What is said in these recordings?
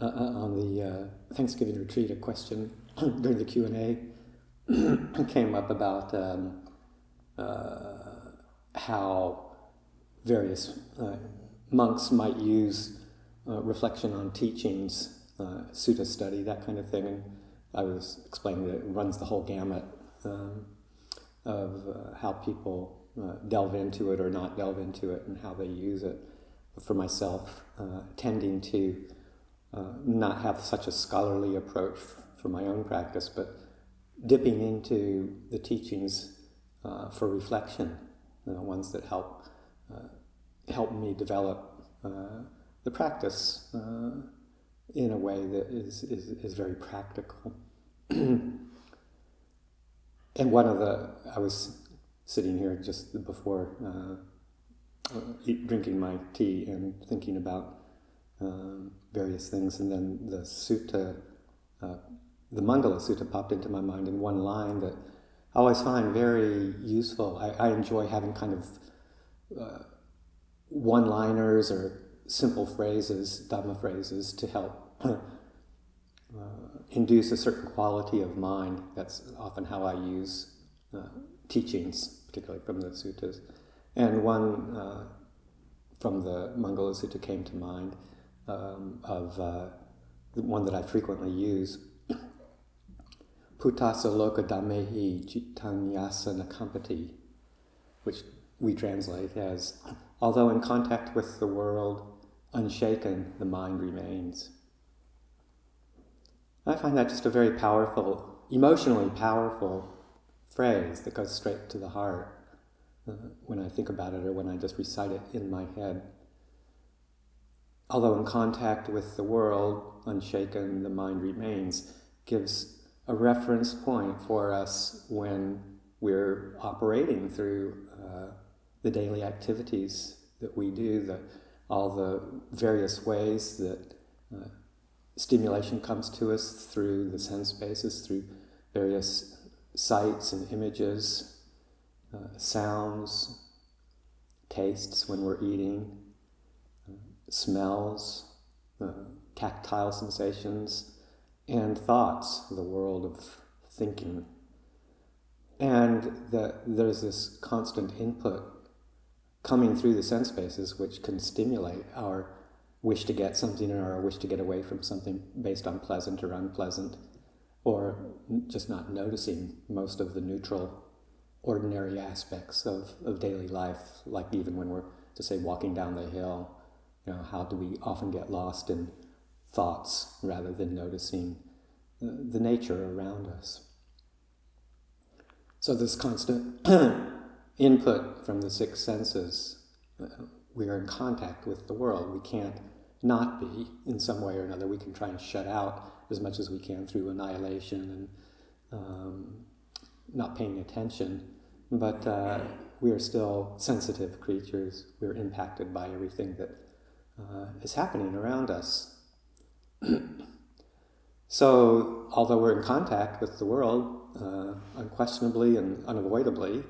on the Thanksgiving retreat, a question during the Q&A came up about how various monks might use reflection on teachings, sutta study, that kind of thing. And I was explaining that it runs the whole gamut of how people delve into it or not delve into it and how they use it. For myself, tending to not have such a scholarly approach for my own practice, but dipping into the teachings for reflection, ones that help me develop the practice in a way that is very practical. And I was sitting here just before drinking my tea and thinking about various things, and then the sutta, the Mangala Sutta popped into my mind in one line that I always find very useful. I enjoy having kind of one-liners or simple phrases, Dhamma phrases, to help induce a certain quality of mind. That's often how I use teachings, particularly from the suttas. And one from the Mangala Sutta came to mind, of the one that I frequently use. Puttasa loka dhammehi cittanyasana kampati, which we translate as, although in contact with the world, unshaken, the mind remains. I find that just a very powerful, emotionally powerful phrase that goes straight to the heart when I think about it or when I just recite it in my head. Although in contact with the world, unshaken, the mind remains, gives a reference point for us when we're operating through the daily activities that we do, all the various ways that stimulation comes to us through the sense bases, through various sights and images, sounds, tastes when we're eating, smells, tactile sensations, and thoughts, the world of thinking. And there's this constant input coming through the sense bases which can stimulate our wish to get something or our wish to get away from something based on pleasant or unpleasant, or just not noticing most of the neutral, ordinary aspects of daily life, like even when we're, to say, walking down the hill. How do we often get lost in thoughts rather than noticing the nature around us? So this constant input from the six senses, we are in contact with the world. We can't not be in some way or another. We can try and shut out as much as we can through annihilation and not paying attention, but we are still sensitive creatures. We're impacted by everything that is happening around us. So, although we're in contact with the world, unquestionably and unavoidably,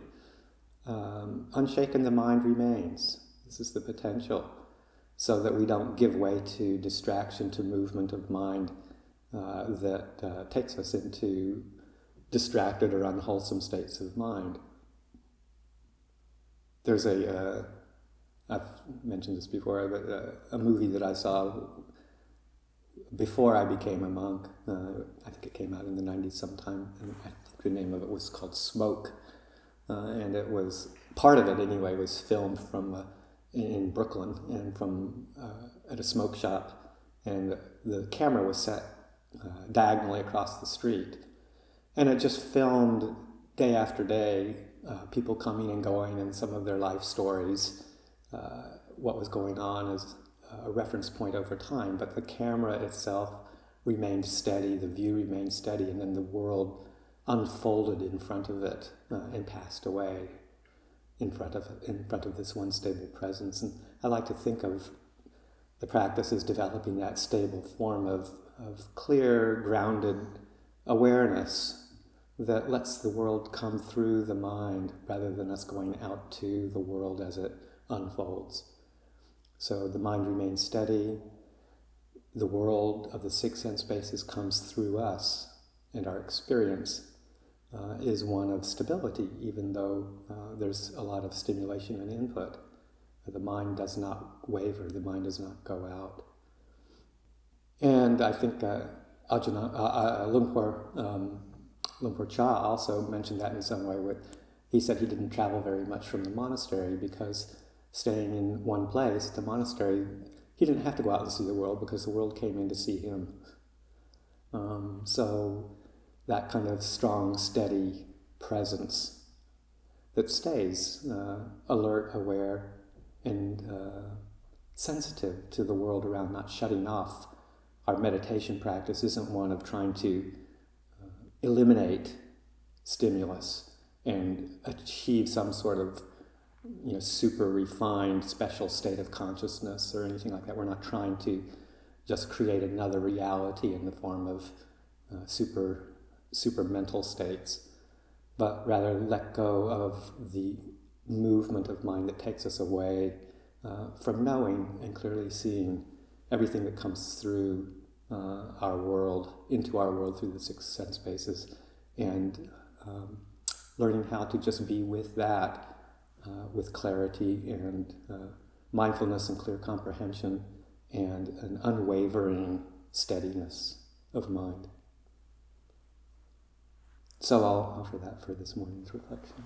unshaken the mind remains. This is the potential, so that we don't give way to distraction, to movement of mind that takes us into distracted or unwholesome states of mind. There's I've mentioned this before, but a movie that I saw before I became a monk, I think it came out in the 90s sometime, and I think the name of it was called Smoke, and it was, part of it anyway, was filmed from in Brooklyn, and from at a smoke shop, and the camera was set diagonally across the street, and it just filmed day after day, people coming and going and some of their life stories, what was going on as a reference point over time, but the camera itself remained steady, the view remained steady, and then the world unfolded in front of it and passed away in front of this one stable presence. And I like to think of the practice as developing that stable form of clear, grounded awareness that lets the world come through the mind rather than us going out to the world as it unfolds. So the mind remains steady, the world of the six sense bases comes through us, and our experience is one of stability, even though there's a lot of stimulation and input. The mind does not waver, the mind does not go out. And I think Ajahn, Lumpur Cha also mentioned that in some way. He said he didn't travel very much from the monastery because staying in one place, the monastery, he didn't have to go out and see the world because the world came in to see him. So that kind of strong, steady presence that stays alert, aware, and sensitive to the world around, not shutting off. Our meditation practice isn't one of trying to eliminate stimulus and achieve some sort of super refined special state of consciousness or anything like that. We're not trying to just create another reality in the form of super mental states, but rather let go of the movement of mind that takes us away from knowing and clearly seeing everything that comes through our world, into our world through the six sense bases, and learning how to just be with that with clarity and mindfulness and clear comprehension and an unwavering steadiness of mind. So I'll offer that for this morning's reflection.